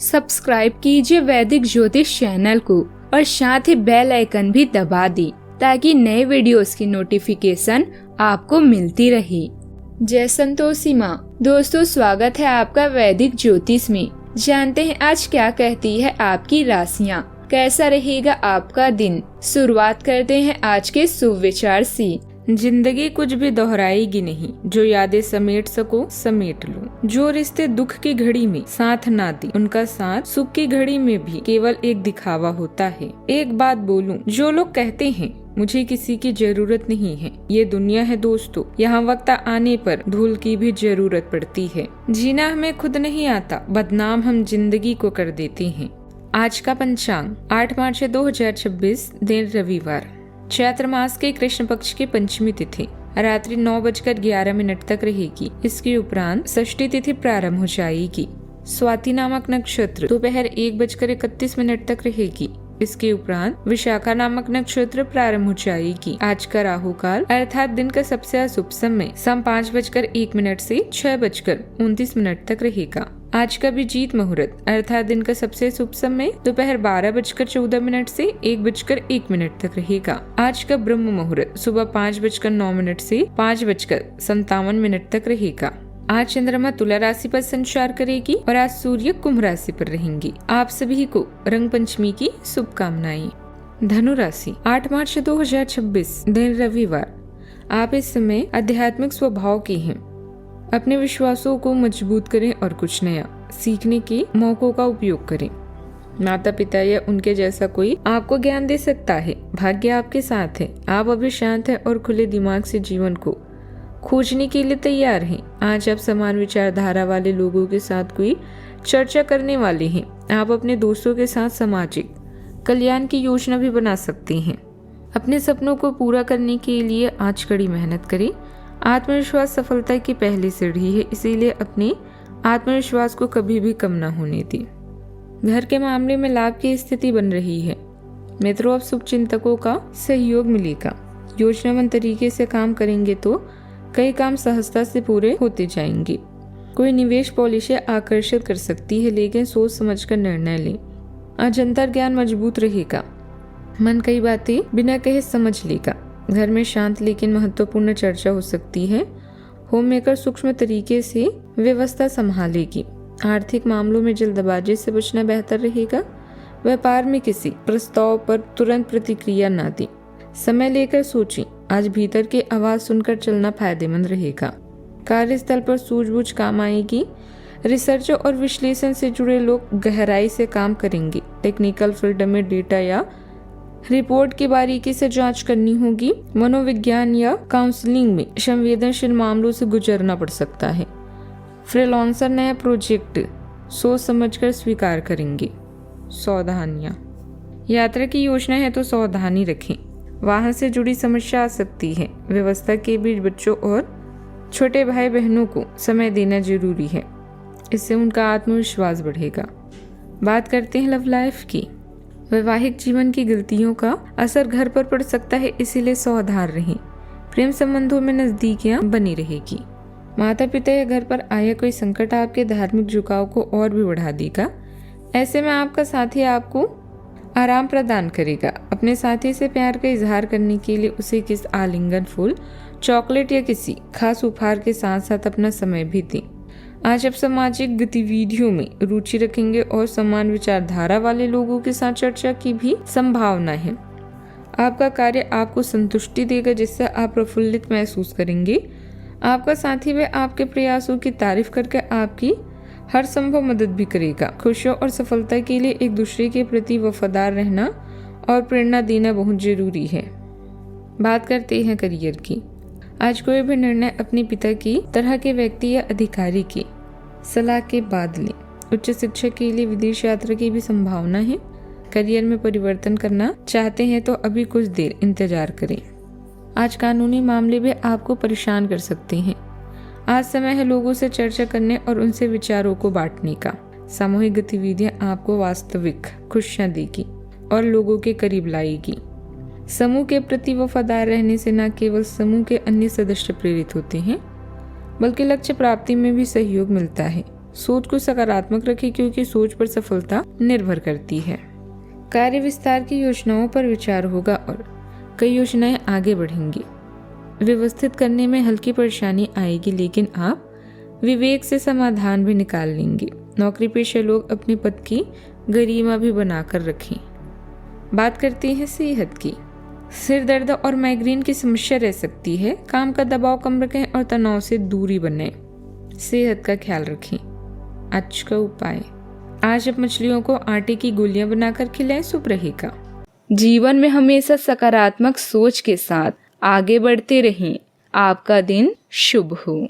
Subscribe कीजिए वैदिक ज्योतिष चैनल को और साथ ही बेल आइकन भी दबा दी ताकि नए वीडियोस की नोटिफिकेशन आपको मिलती रहे। जय संतोषी माँ। दोस्तों, स्वागत है आपका वैदिक ज्योतिष में। जानते हैं आज क्या कहती है आपकी राशियाँ, कैसा रहेगा आपका दिन। शुरुआत करते हैं आज के शुभ विचार से। जिंदगी कुछ भी दोहराएगी नहीं, जो यादें समेट सको समेट लो। जो रिश्ते दुख की घड़ी में साथ ना दे, उनका साथ सुख की घड़ी में भी केवल एक दिखावा होता है। एक बात बोलूं, जो लोग कहते हैं मुझे किसी की जरूरत नहीं है, ये दुनिया है दोस्तों। यहाँ वक्त आने पर धूल की भी जरूरत पड़ती है। जीना हमें खुद नहीं आता, बदनाम हम जिंदगी को कर देते हैं। आज का पंचांग 8 मार्च 2026, दिन रविवार। चैत्र मास के कृष्ण पक्ष की पंचमी तिथि रात्रि 9:11 तक रहेगी। इसके उपरांत षष्ठी तिथि प्रारंभ हो जाएगी। स्वाति नामक नक्षत्र दोपहर 1:31 तक रहेगी। इसके उपरांत विशाखा नामक नक्षत्र प्रारंभ हो जाएगी। आज का राहु काल अर्थात दिन का सबसे अशुभ समय शाम 5:01 से 6:29 तक रहेगा। आज का अभिजीत मुहूर्त अर्थात दिन का सबसे शुभ समय दोपहर 12:14 से 1:01 तक रहेगा। आज का ब्रह्म मुहूर्त सुबह 5:09 से 5:57 तक रहेगा। आज चंद्रमा तुला राशि पर संचार करेगी और आज सूर्य कुंभ राशि पर रहेंगी। आप सभी को रंग पंचमी की शुभकामनाएं। धनु राशि 8 मार्च 2026, दिन रविवार। आप इस समय आध्यात्मिक स्वभाव के हैं। अपने विश्वासों को मजबूत करें और कुछ नया सीखने के मौकों का उपयोग करें। माता पिता या उनके जैसा कोई आपको ज्ञान दे सकता है। भाग्य आपके साथ है। आप अभी शांत हैं और खुले दिमाग से जीवन को खोजने के लिए तैयार हैं। आज आप समान विचारधारा वाले लोगों के साथ कोई चर्चा करने वाले हैं। आप अपने दोस्तों के साथ सामाजिक कल्याण की योजना भी बना सकते हैं। अपने सपनों को पूरा करने के लिए आज कड़ी मेहनत करें। आत्मविश्वास सफलता की पहली सीढ़ी है, इसीलिए अपने आत्मविश्वास को कभी भी कम न होने दें। घर के मामले में लाभ की स्थिति बन रही है। मित्रों, अब शुभ चिंतकों का सहयोग मिलेगा। योजनाबद्ध तरीके से काम करेंगे तो कई काम सहजता से पूरे होते जाएंगे। कोई निवेश पॉलिसी आकर्षित कर सकती है, लेकिन सोच समझकर निर्णय लें। आज अंतर ज्ञान मजबूत रहेगा। मन कई बातें बिना कहे समझ लेगा। घर में शांत लेकिन महत्वपूर्ण चर्चा हो सकती है। होम मेकर सूक्ष्म तरीके से व्यवस्था संभालेगी। आर्थिक मामलों में जल्दबाजी से बचना बेहतर रहेगा। व्यापार में किसी प्रस्ताव पर तुरंत प्रतिक्रिया न दें। समय लेकर सोचें। आज भीतर की आवाज सुनकर चलना फायदेमंद रहेगा। कार्यस्थल पर सूझबूझ काम आएगी। रिसर्च और विश्लेषण से जुड़े लोग गहराई से काम करेंगे। टेक्निकल फील्ड में डेटा या रिपोर्ट की बारीकी से जांच करनी होगी। मनोविज्ञान या काउंसलिंग में संवेदनशील मामलों से गुजरना पड़ सकता है। फ्रीलांसर नया प्रोजेक्ट सोच समझकर स्वीकार करेंगे। सावधानियां। यात्रा की योजना है तो सावधानी रखें। वाहन से जुड़ी समस्या आ सकती है। व्यवस्था के बीच बच्चों और छोटे भाई बहनों को समय देना जरूरी है। इससे उनका आत्मविश्वास बढ़ेगा। बात करते हैं लव लाइफ की। वैवाहिक जीवन की गलतियों का असर घर पर पड़ सकता है, इसीलिए सावधान रहें। प्रेम संबंधों में नजदीकियां बनी रहेगी। माता पिता या घर पर आया कोई संकट आपके धार्मिक झुकाव को और भी बढ़ा देगा। ऐसे में आपका साथी आपको आराम प्रदान करेगा। अपने साथी से प्यार का इजहार करने के लिए उसे किस आलिंगन, फूल, चॉकलेट या किसी खास उपहार के साथ साथ अपना समय भी दें। आज आप सामाजिक गतिविधियों में रुचि रखेंगे और समान विचारधारा वाले लोगों के साथ चर्चा की भी संभावना है। आपका कार्य आपको संतुष्टि देगा, जिससे आप प्रफुल्लित महसूस करेंगे। आपका साथी वे आपके प्रयासों की तारीफ करके आपकी हर संभव मदद भी करेगा। खुशियों और सफलता के लिए एक दूसरे के प्रति वफादार रहना और प्रेरणा देना बहुत जरूरी है। बात करते हैं करियर की। आज कोई भी निर्णय अपने पिता की तरह के व्यक्ति या अधिकारी की सलाह के बाद लें। उच्च शिक्षा के लिए विदेश यात्रा की भी संभावना है। करियर में परिवर्तन करना चाहते हैं तो अभी कुछ देर इंतजार करें। आज कानूनी मामले भी आपको परेशान कर सकते हैं। आज समय है लोगों से चर्चा करने और उनसे विचारों को बांटने का। सामूहिक गतिविधियां आपको वास्तविक खुशियां देगी और लोगों के करीब लाएगी। समूह के प्रति वफादार रहने से न केवल समूह के अन्य सदस्य प्रेरित होते हैं, बल्कि लक्ष्य प्राप्ति में भी सहयोग मिलता है। सोच को सकारात्मक रखें क्योंकि सोच पर सफलता निर्भर करती है। कार्य विस्तार की योजनाओं पर विचार होगा और कई योजनाएं आगे बढ़ेंगी। व्यवस्थित करने में हल्की परेशानी आएगी, लेकिन आप विवेक से समाधान भी निकाल लेंगे। नौकरी पेशा लोग अपने पद की गरिमा भी बनाकर रखें। बात करते हैं सेहत की। सिर दर्द और माइग्रेन की समस्या रह सकती है। काम का दबाव कम रखें और तनाव से दूरी बनाएं। सेहत का ख्याल रखें। आज का उपाय, आज आप मछलियों को आटे की गोलियां बनाकर खिलाएं, शुभ रहेगा। जीवन में हमेशा सकारात्मक सोच के साथ आगे बढ़ते रहें। आपका दिन शुभ हो।